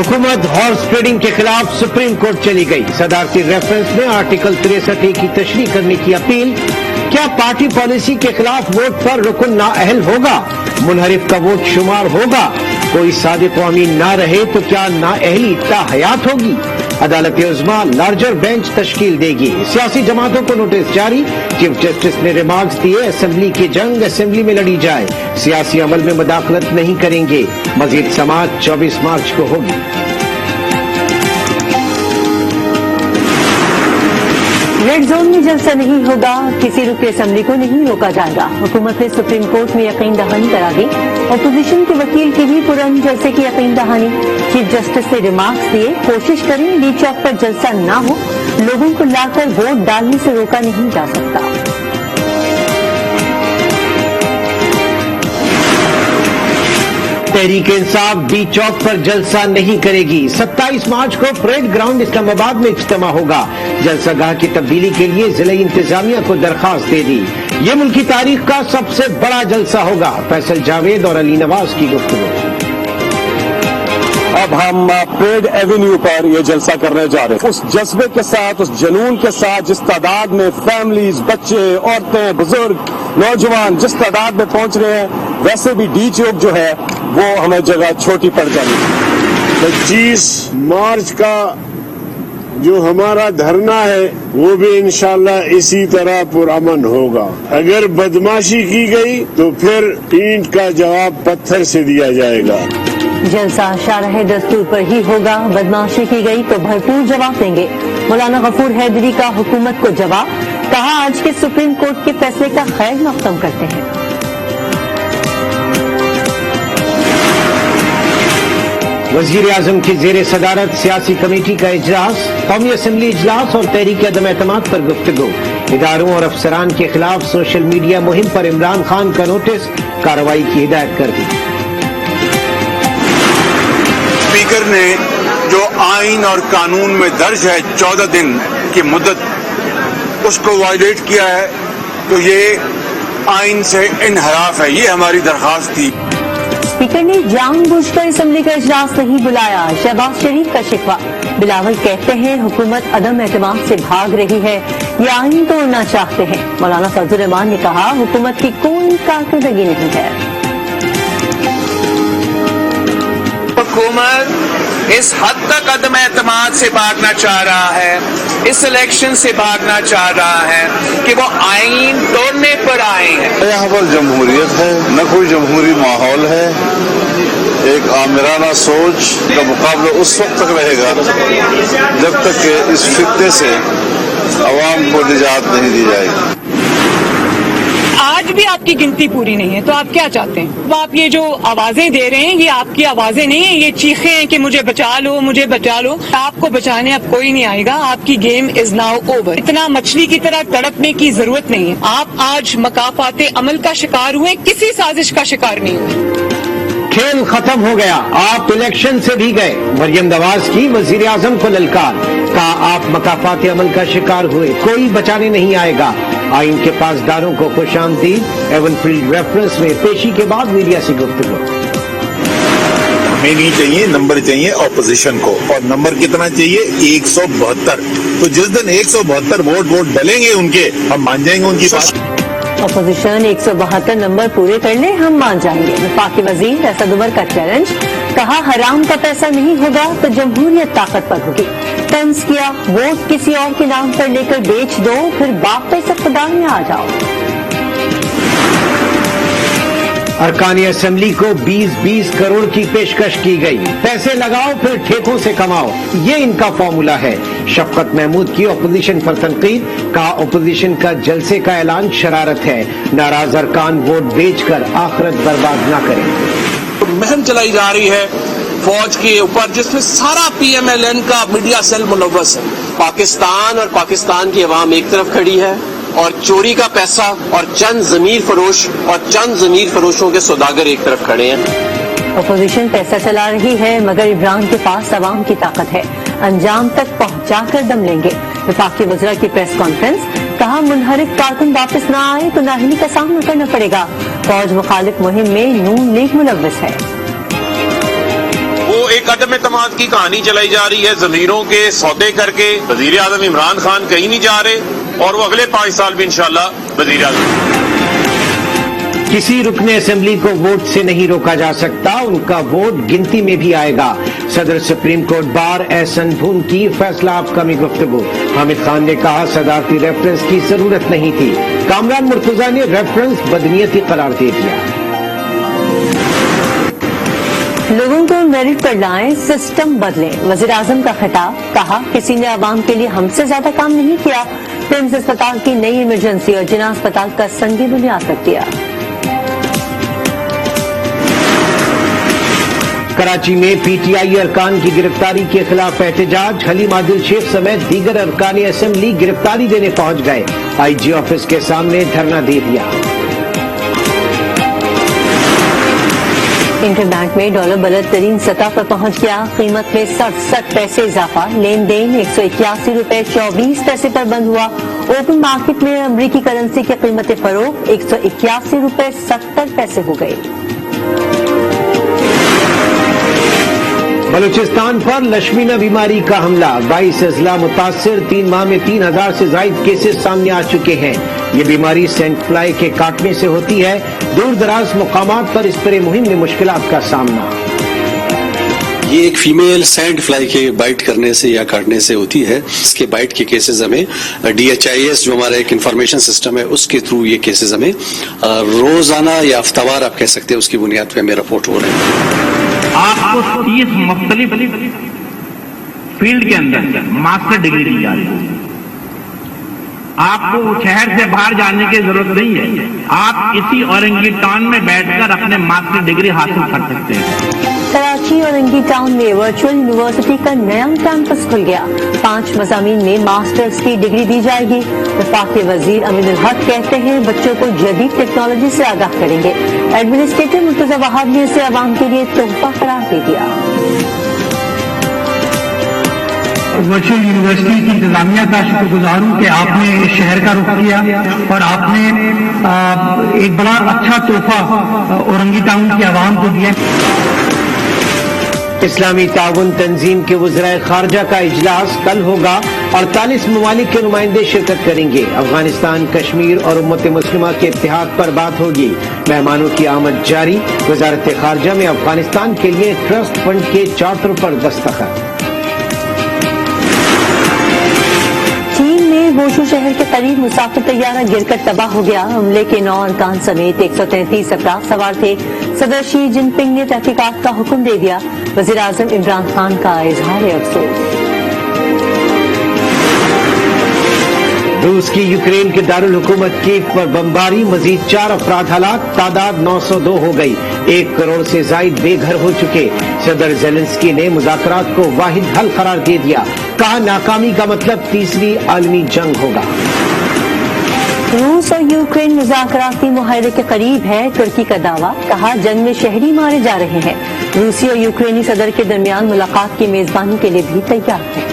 हुकूमत horse trading के खिलाफ सुप्रीम कोर्ट चली गई। सदारती रेफरेंस में आर्टिकल 63 की तशरीह करने की अपील। क्या पार्टी पॉलिसी के खिलाफ वोट पर रुकन नाअहल होगा? मुनहरिफ का वोट शुमार होगा? कोई सादिक व अमीन ना रहे तो क्या नाअहली ताहयात होगी? अदालत उज़्मा लार्जर बेंच तश्कील देगी। सियासी जमातों को नोटिस जारी। चीफ जस्टिस ने रिमार्क्स दिए, असेंबली की जंग असेंबली में लड़ी जाए, सियासी अमल में मुदाखलत नहीं करेंगे। मजीद समाअत 24 मार्च को होगी। रेड जोन में जलसा नहीं होगा, किसी रुकन असेंबली को नहीं रोका जाएगा। हुकूमत ने सुप्रीम कोर्ट में यकीन दहानी करा दी। अपोजिशन के वकील की भी पुरानी जलसे की यकीन दहानी। चीफ जस्टिस ने रिमार्क्स दिए, कोशिश करें डी चौक पर जलसा ना हो, लोगों को लाकर वोट डालने से रोका नहीं जा सकता। तहरीक इंसाफ डी चौक पर जलसा नहीं करेगी। 27 मार्च को परेड ग्राउंड इस्लामाबाद में इज्तिमा होगा। जलसागाह की तब्दीली के लिए जिले इंतजामिया को दरखास्त दे दी। ये मुल्की तारीख का सबसे बड़ा जलसा होगा। फैसल जावेद और अली नवाज की गुफ्तगू। अब हम परेड एवेन्यू पर ये जलसा करने जा रहे हैं। उस जज्बे के साथ, उस जुनून के साथ, जिस तादाद में फैमिलीज, बच्चे, औरतें, बुजुर्ग, नौजवान जिस तादाद में पहुंच रहे हैं, वैसे भी डी चौक जो है वो हमें जगह छोटी पड़ जाएगी। 25 मार्च का जो हमारा धरना है वो भी इंशाल्लाह इसी तरह पुरअमन होगा। अगर बदमाशी की गई तो फिर ईंट का जवाब पत्थर से दिया जाएगा। जलसा शारह दस्तूर पर ही होगा। बदमाशी की गई तो भरपूर जवाब देंगे। मौलाना गफूर हैदरी का हुकूमत को जवाब। कहा, आज के सुप्रीम कोर्ट के फैसले का खैर मकदम करते हैं। वजीर आजम की जेर सदारत सियासी कमेटी का इजलास, कौमी असम्बली इजलास और तहरीक अदम एतमाद पर गुफ्तगू। इदारों और अफसरान के खिलाफ सोशल मीडिया मुहिम पर इमरान खान का नोटिस, कार्रवाई की हिदायत कर दी। स्पीकर ने जो आइन और कानून में दर्ज है 14 दिन की मुद्दत, उसको वायलेट किया है, तो ये आइन से इनहराफ है। ये हमारी दरखास्त थी। स्पीकर ने जानबूझकर असेंबली का इजलास नहीं बुलाया। शहबाज शरीफ का शिकवा। बिलावल कहते हैं हुकूमत अदम एतमाद से भाग रही है, ये आइन तोड़ना चाहते हैं। मौलाना फजल रहमान ने कहा, हुकूमत की कोई कारकर्दगी नहीं है। हुकूमत इस हद तक अदम एतमाद से भागना चाह रहा है, इस इलेक्शन से भागना चाह रहा है कि वो आइन तोड़ने पर आए हैं। यहाँ पर जमहूरियत है, न कोई जमहूरी माहौल है। एक आमिराना सोच का मुकाबला उस वक्त तक रहेगा जब तक कि इस फितने से अवाम को निजात नहीं दी जाएगी। आज भी आपकी गिनती पूरी नहीं है तो आप क्या चाहते हैं? वो आप ये जो आवाजें दे रहे हैं, ये आपकी आवाजें नहीं है, ये चीखें हैं कि मुझे बचा लो, मुझे बचा लो। आपको बचाने अब कोई नहीं आएगा। आपकी गेम इज नाउ ओवर। इतना मछली की तरह तड़पने की जरूरत नहीं है। आप आज मकाफाते अमल का शिकार हुए, किसी साजिश का शिकार नहीं हुए। खेल खत्म हो गया, आप इलेक्शन से भी गए। मरियम नवाज की वजीर आजम को ललकार। कहा, आप मकाफात अमल का शिकार हुए, कोई बचाने नहीं आएगा। आइन के पासदारों को खुशामदीद। एवनफील्ड रेफरेंस में पेशी के बाद मीडिया से गुफ्तगू। हमें नहीं चाहिए, नंबर चाहिए ऑपोजिशन को। और नंबर कितना चाहिए? 172। तो जिस दिन 172 वोट डलेंगे उनके, हम मान जाएंगे उनकी बात। अपोजिशन 172 नंबर पूरे कर ले, हम मान जाएंगे। वफाकी वजीर असद उमर का चैलेंज। कहा, हराम का पैसा नहीं होगा तो जमहूरियत ताकत पर होगी। तंज किया, वोट किसी और के नाम पर लेकर बेच दो, फिर वापस इख्तिदार में आ जाओ। अरकानी असेंबली को 20-20 करोड़ की पेशकश की गई। पैसे लगाओ फिर ठेकों से कमाओ, ये इनका फॉर्मूला है। शफकत महमूद की अपोजिशन पर तनकीद। कहा, अपोजिशन का जलसे का ऐलान शरारत है। नाराज अरकान वोट बेचकर आखिरत बर्बाद न करें। मुहिम चलाई जा रही है फौज के ऊपर, जिसमें सारा PMLN का मीडिया सेल मुलव्वस है। पाकिस्तान और पाकिस्तान की अवाम एक तरफ खड़ी है और चोरी का पैसा और चंद जमीर फरोशों के सौदागर एक तरफ खड़े हैं। अपोजिशन पैसा चला रही है, मगर इमरान के पास अवाम की ताकत है। अंजाम तक पहुंचाकर दम लेंगे। वफाकी वज़रा की प्रेस कॉन्फ्रेंस। कहा, मुनहरिफ कारकुन वापस न आए तो नाहिली का सामना करना पड़ेगा। फौज मुखालिफ मुहिम में नून लीग मुलव्वस है। वो ایک عدم اعتماد کی کہانی چلائی جا رہی ہے ضمیروں کے سودے کر کے. وزیر اعظم عمران خان کہیں نہیں جا رہے اور وہ اگلے 5 سال بھی انشاءاللہ وزیر اعظم. کسی رکن اسمبلی کو ووٹ سے نہیں روکا جا سکتا, ان کا ووٹ گنتی میں بھی آئے گا. صدر سپریم کورٹ بار احسن بھون کی فیصلہ آپ کا میں گفتگو. حامد خان نے کہا صدارتی ریفرنس کی ضرورت نہیں تھی. کامران مرتضیٰ نے ریفرنس بدنیتی قرار دے دیا. لوگوں کو میرٹ پر لائیں, سسٹم بدلیں. وزیر اعظم کا خطاب, کہا کسی نے عوام کے لیے ہم سے زیادہ کام نہیں کیا. پرنس اسپتال کی نئی ایمرجنسی اور جناح اسپتال کا سنگ بنیاد رکھ دیا. کراچی میں پی ٹی آئی ارکان کی گرفتاری کے خلاف احتجاج. حلیم عادل شیخ سمیت دیگر ارکان اسمبلی گرفتاری دینے پہنچ گئے. آئی جی آفس کے سامنے دھرنا دے دیا. انٹربینک میں ڈالر بلند ترین سطح پر پہنچ گیا. قیمت میں 67 پیسے اضافہ. لین دین 181 روپے 24 پیسے پر بند ہوا. اوپن مارکیٹ میں امریکی کرنسی کی قیمت فروخت 181 روپے 70 پیسے ہو گئی. بلوچستان پر لشمینہ بیماری کا حملہ. 22 اضلاع متاثر. 3 ماہ میں 3000 سے زائد کیسز سامنے آ چکے ہیں. یہ بیماری سینٹ فلائی کے کاٹنے سے ہوتی ہے. دور دراز مقامات پر اسپرے مہم میں مشکلات کا سامنا. یہ ایک فیمیل سینڈ فلائی کے بائٹ کرنے سے یا کاٹنے سے ہوتی ہے. اس کے بائٹ کے کیسز ہمیں DHIS جو ہمارا ایک انفارمیشن سسٹم ہے اس کے تھرو یہ کیسز ہمیں روزانہ یا ہفتہ وار آپ کہہ سکتے ہیں اس کی بنیاد پہ ہمیں رپورٹ ہو رہے ہیں. آپ کو 30 مختلف فیلڈ کے اندر ماسٹر ڈگری دی جا رہی ہے. آپ کو شہر سے باہر جانے کی ضرورت نہیں ہے. آپ اسی اورنگی ٹاؤن میں بیٹھ کر اپنے ماسٹر ڈگری حاصل کر سکتے ہیں. کراچی اورنگی ٹاؤن میں ورچوئل یونیورسٹی کا نیا کیمپس کھل گیا. 5 مضامین میں ماسٹرز کی ڈگری دی جائے گی. وفاقی وزیر امین الحق کہتے ہیں بچوں کو جدید ٹیکنالوجی سے آگاہ کریں گے. ایڈمنسٹریٹر مرتضیٰ وہاب نے اسے عوام کے لیے تحفہ قرار دے دیا. ورچوئل یونیورسٹی کی انتظامیہ کا شکر گزار ہوں کہ آپ نے اس شہر کا رخ کیا اور آپ نے ایک بڑا اچھا تحفہ اورنگی ٹاؤن کی عوام کو دیا. اسلامی تعاون تنظیم کے وزرائے خارجہ کا اجلاس کل ہوگا. 48 ممالک کے نمائندے شرکت کریں گے. افغانستان, کشمیر اور امت مسلمہ کے اتحاد پر بات ہوگی. مہمانوں کی آمد جاری. وزارت خارجہ میں افغانستان کے لیے ٹرسٹ فنڈ کے چارٹر پر دستخط. ووشو شہر کے قریب مسافر طیارہ گر کر تباہ ہو گیا. حملے کے 9 ارکان سمیت 133 افراد سوار تھے. صدر شی جن پنگ نے تحقیقات کا حکم دے دیا. وزیر اعظم عمران خان کا اظہار افسوس. روس کی یوکرین کے دارالحکومت کیف پر بمباری. مزید 4 افراد ہلاک. تعداد 902 ہو گئی. 1 کروڑ سے زائد بے گھر ہو چکے. صدر زیلنسکی نے مذاکرات کو واحد حل قرار دے دیا. کہا ناکامی کا مطلب تیسری عالمی جنگ ہوگا. روس اور یوکرین مذاکراتی معاہدے کے قریب ہے. ترکی کا دعویٰ. کہا جنگ میں شہری مارے جا رہے ہیں. روسی اور یوکرینی صدر کے درمیان ملاقات کی میزبانی کے لیے بھی تیار ہے.